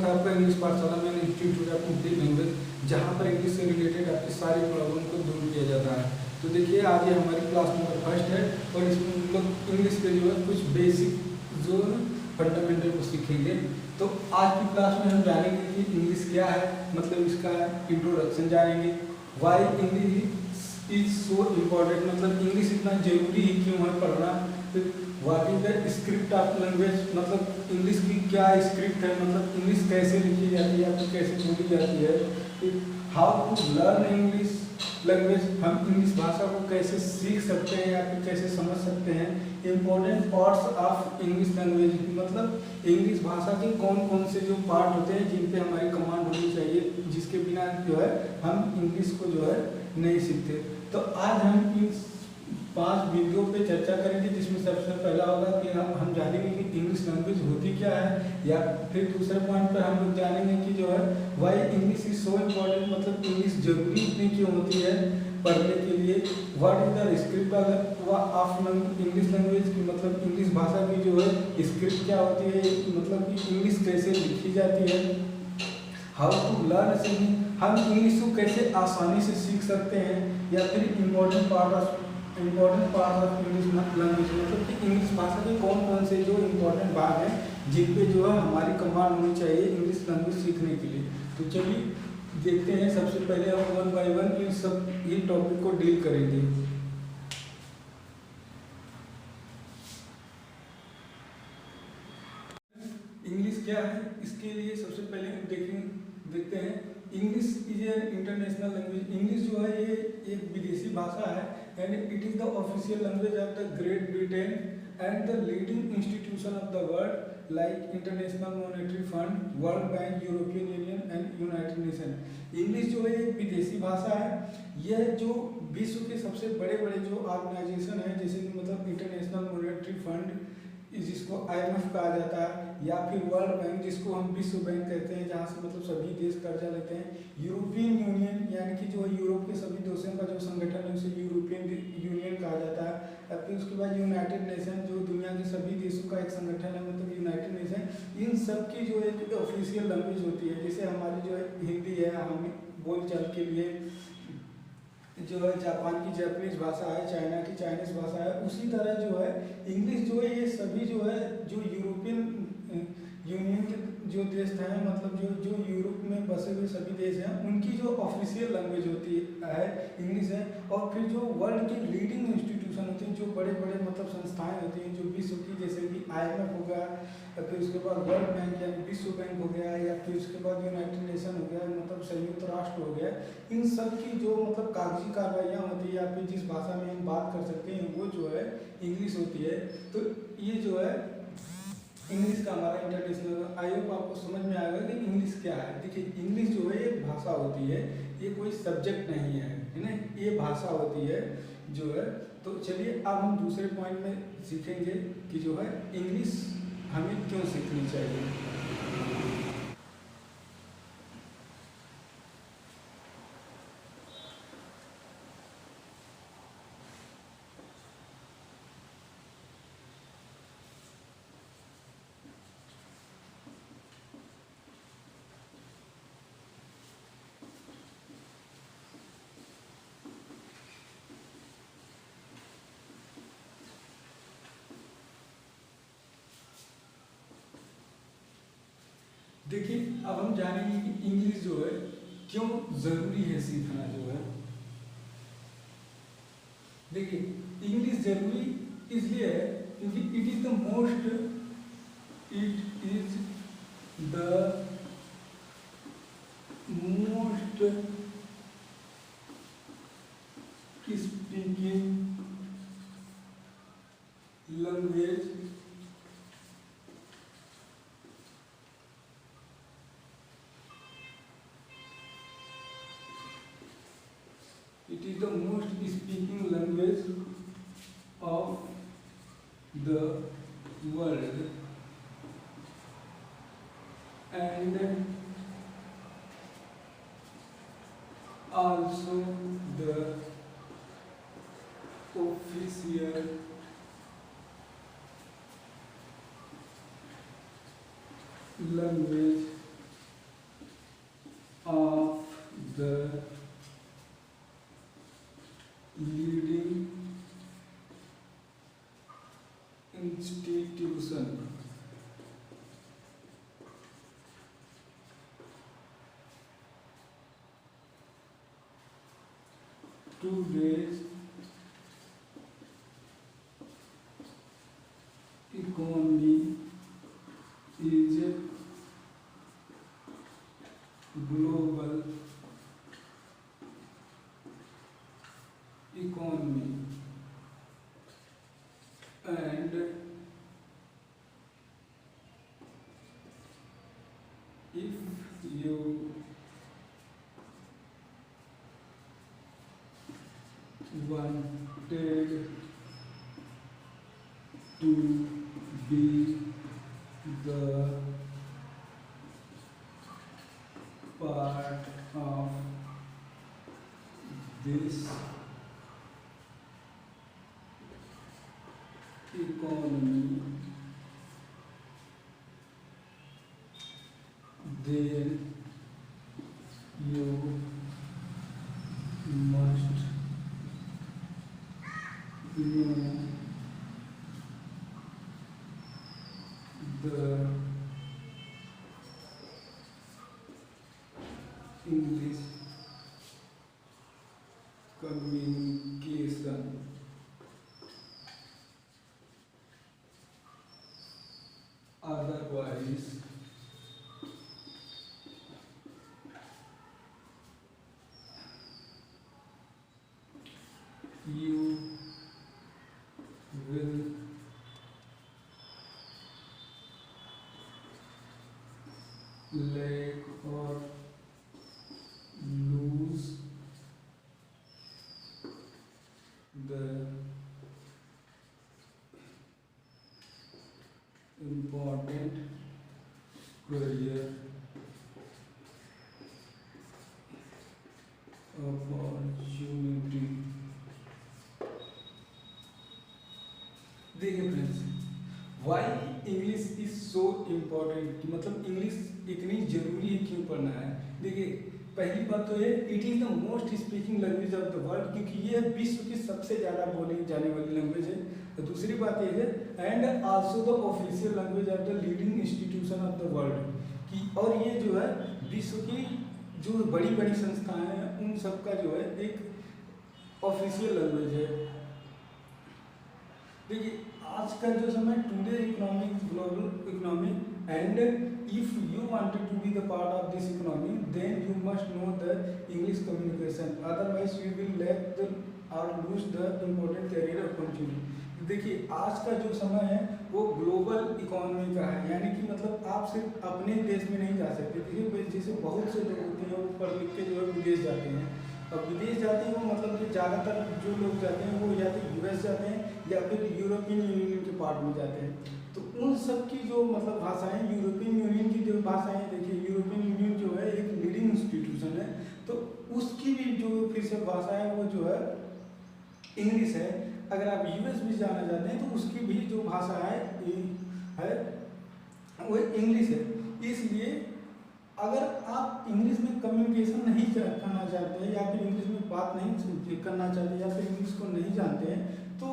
है आपका इंग्लिश पाठशाला में इंस्टीट्यूट ऑफ कंप्लीट लैंग्वेज, जहाँ पर इंग्लिश से रिलेटेड आपकी सारी प्रॉब्लम को दूर किया जाता है। तो देखिए आज ये हमारी क्लास नंबर फर्स्ट है और इसमें हम लोग इंग्लिश के जो है कुछ बेसिक जो फंडामेंटल को सीखेंगे। तो आज की क्लास में हम जानेंगे कि इंग्लिश क्या है, मतलब इसका इंट्रोडक्शन जानेंगे, why English is so important, मतलब इंग्लिश इतना जरूरी है क्यों है पढ़ना। फिर what is the script of language, मतलब इंग्लिश की क्या स्क्रिप्ट है, मतलब इंग्लिश कैसे लिखी जाती है, आपको कैसे बोली जाती है। फिर how to learn English language, हम इंग्लिश भाषा को कैसे सीख सकते हैं या फिर कैसे समझ सकते हैं। Important parts of English language, मतलब इंग्लिश भाषा के कौन कौन से जो पार्ट होते हैं जिन पे हमारी कमांड होनी चाहिए, जिसके बिना जो है हम इंग्लिश को जो है नहीं सीखते। तो आज हम इन 5 बिंदुओं पे चर्चा करेंगे, जिसमें सबसे पहला होगा कि हम जानेंगे कि इंग्लिश लैंग्वेज होती क्या है, या फिर दूसरे पॉइंट पर हम लोग जानेंगे कि जो है why English is so important, मतलब इंग्लिश जरूरी इतनी क्यों होती है पढ़ने के लिए। What is the script of English language, मतलब इंग्लिश भाषा की जो है स्क्रिप्ट क्या होती है, मतलब कि इंग्लिश कैसे लिखी जाती है। हाउ टू लर्न सिंगिंग, हम इंग्लिश को कैसे आसानी से सीख सकते हैं। या फिर important part of English language, मतलब कि इंग्लिश भाषा के कौन कौन से जो इम्पोर्टेंट भाग हैं जिन पे जो है हमारी कमांड होनी चाहिए इंग्लिश लैंग्वेज सीखने के लिए। तो चलिए देखते हैं, सबसे पहले हम 1 बाय 1 ये टॉपिक को डील करेंगे। इंग्लिश क्या है, इसके लिए सबसे पहले देखते हैं English is an international language. English जो है ये एक विदेशी भाषा है and it is the official language of the great Britain and the leading institution of the world like international monetary fund, world bank, European union and United nation. English जो है एक विदेशी भाषा है। यह जो विश्व के सबसे बड़े बड़े जो ऑर्गेनाइजेशन है, जैसे कि मतलब इंटरनेशनल मॉनेटरी फंड जिसको IMF कहा जाता है, या फिर वर्ल्ड बैंक जिसको हम विश्व बैंक कहते हैं, जहाँ से मतलब सभी देश कर्जा लेते हैं, यूरोपियन यूनियन यानी कि जो है यूरोप के सभी देशों का जो संगठन है उसे यूरोपियन यूनियन कहा जाता है। या फिर उसके बाद यूनाइटेड नेशन जो दुनिया के सभी देशों का एक संगठन है, मतलब यूनाइटेड नेशन। इन सब की जो है ऑफिशियल लैंग्वेज होती है, जैसे हमारी जो है हिंदी है, हम बोलचाल के लिए जो है जापान की जापानीज भाषा है, चाइना की चाइनीज भाषा है, उसी तरह जो है इंग्लिश जो है ये सभी जो है जो यूरोपियन यूनियन के जो देश हैं, मतलब जो यूरोप में बसे हुए सभी देश हैं, उनकी जो ऑफिशियल लैंग्वेज होती है इंग्लिश है। और फिर जो वर्ल्ड की लीडिंग इंस्टीट्यूशन होती हैं, जो बड़े बड़े मतलब संस्थाएं होती हैं जो विश्व की, जैसे कि IMF हो गया, या फिर उसके बाद वर्ल्ड बैंक यानी विश्व बैंक हो गया, या फिर उसके बाद यूनाइटेड नेशन हो गया, मतलब संयुक्त राष्ट्र हो गया। इन सब की जो मतलब कागजी कार्रवाइयाँ होती है, या फिर जिस भाषा में हम बात कर सकते हैं वो जो है इंग्लिश होती है। तो ये जो है इंग्लिश का हमारा इंटरनेशनल, आई होप आपको समझ में आएगा कि इंग्लिश क्या है। देखिए इंग्लिश जो है एक भाषा होती है, ये कोई सब्जेक्ट नहीं है ना, ये भाषा होती है जो है। तो चलिए अब हम दूसरे पॉइंट में सीखेंगे कि जो है इंग्लिश हमें क्यों सीखनी चाहिए। देखिए अब हम जानेंगे कि इंग्लिश जो है क्यों जरूरी है सीखना जो है। देखिए इंग्लिश जरूरी इसलिए है क्योंकि it is the most speaking language it is the most speaking language of the world and also the official language of the leading institution today's economy is global economy, and if you wanted to be the part of this economy, then you must know the English communication. Otherwise, you will lack or lose the important career opportunity. देखिए friends, why English is so important, कि मतलब English इतनी जरूरी है, क्यों पढ़ना है। देखिए पहली बात तो है, it is the most speaking language of the world, क्योंकि ये विश्व की सबसे ज़्यादा बोली जाने वाली लैंग्वेज है। तो दूसरी बात ये है, and also the official language of the leading institution of the world, कि और ये जो है विश्व की जो बड़ी बड़ी संस्थाएं हैं उन सब का जो है एक ऑफिशियल लैंग्वेज है। देखिए आज का जो समय, today economy is global economy, and if you wanted to be the part of this economy, then you must know the English communication, otherwise you will lack the और lose the important career opportunity. देखिए आज का जो समय है वो global economy का है, यानी कि मतलब आप सिर्फ अपने देश में नहीं जा सकते। देखिए जैसे बहुत से लोग होते हैं वो पढ़ लिख के जो है विदेश जाते हैं, और विदेश जाते हैं वो मतलब कि ज़्यादातर जो लोग जाते हैं वो या तो यूएस जाते हैं या फिर यूरोपियन यूनियन के पार्ट में जाते हैं। तो उन सब की जो मतलब भाषाएं, यूरोपियन यूनियन की जो भाषाएं, देखिए यूरोपियन यूनियन जो है एक लीडिंग इंस्टीट्यूशन है, तो उसकी भी जो फिर से भाषा है वो जो है इंग्लिश है। अगर आप यूएस भी जाना चाहते हैं तो उसकी भी जो भाषा है वो इंग्लिश है। इसलिए अगर आप इंग्लिश में कम्युनिकेशन नहीं करना चाहते हैं, या फिर इंग्लिश में बात नहीं करना चाहते, या फिर इंग्लिश को नहीं जानते हैं, तो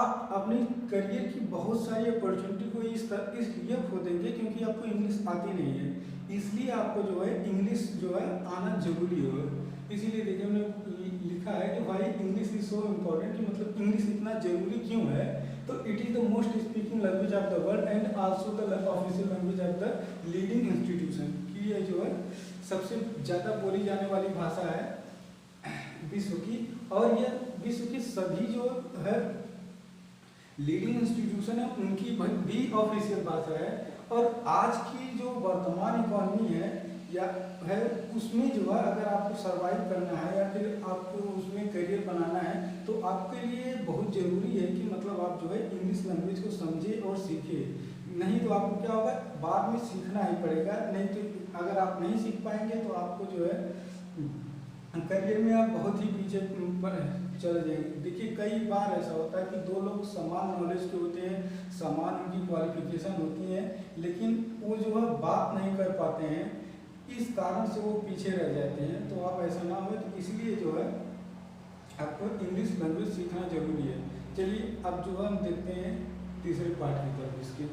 आप अपने करियर की बहुत सारी अपॉर्चुनिटी को इसलिए खो देंगे क्योंकि आपको इंग्लिश आती नहीं है। इसलिए आपको जो है इंग्लिश जो है आना जरूरी होगा। इसीलिए देखिए हमने लिखा है कि भाई इंग्लिश इज सो इम्पोर्टेंट, कि मतलब इंग्लिश इतना जरूरी क्यों है। तो it is the most speaking language of the world and also the official language of the leading institution, कि ये जो है सबसे ज़्यादा बोली जाने वाली भाषा है विश्व की, और यह विश्व की सभी जो है लीडिंग इंस्टीट्यूशन है उनकी भी ऑफिशियल भाषा है। और आज की जो वर्तमान इकोनॉमी है या है उसमें जो है अगर आपको सर्वाइव करना है या फिर आपको उसमें करियर बनाना है, तो आपके लिए बहुत ज़रूरी है कि मतलब आप जो है इंग्लिश लैंग्वेज को समझे और सीखे। नहीं तो आपको क्या होगा, बाद में सीखना ही पड़ेगा। नहीं तो अगर आप नहीं सीख पाएंगे तो आपको जो है करियर में आप बहुत ही पीछे चल जाएंगे। देखिए कई बार ऐसा होता है कि दो लोग समान नॉलेज के होते हैं, समान उनकी क्वालिफिकेशन होती है, लेकिन वो जो है बात नहीं कर पाते हैं। इस कारण से वो पीछे रह जाते हैं। तो आप ऐसा ना हो, तो इसलिए जो है आपको इंग्लिश लैंग्वेज सीखना जरूरी है। चलिए अब जो है हम देखते हैं तीसरे पार्ट की तरफ इसके।